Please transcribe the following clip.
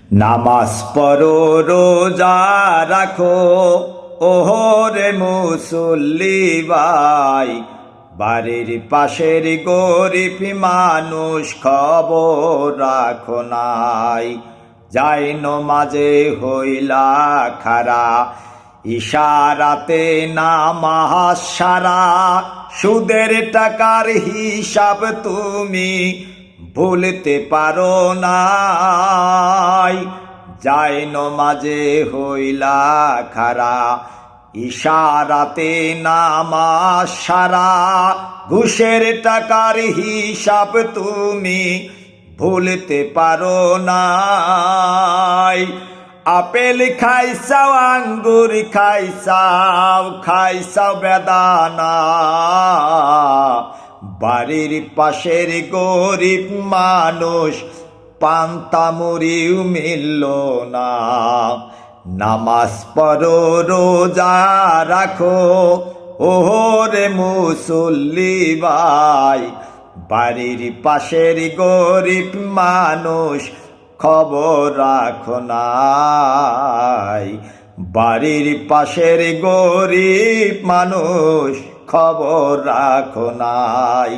নামাজ পড়ো রোজা রাখো ওহরে মুসল্লি ভাই, বাড়ির পাশের গরিব মানুষ খবর রাখো নাই। যাই নমাজে হইলা খারা, ইশারাতে নামাজ সারা, সুদের টাকার হিসাব তুমি ভুলতে পারো নাই। যাই নমাজে হইলা খারা, ইশারাতে নামাজ সারা, ঘুষের টাকার হিসাব তুমি ভুলতে পারো নাই। আপেল খাইছাও, আঙ্গুর খাইছাও বেদানা, বাড়ির পাশের গরিব মানুষ পান্তা মুড়িও মিলল না। নামাজ পড়ো রোজা রাখো ওহরে মুসল্লি ভাই, বাড়ির পাশের গরিব মানুষ খবর রাখো নাই। বাড়ির পাশের গরিব মানুষ খবর রাখো নাই।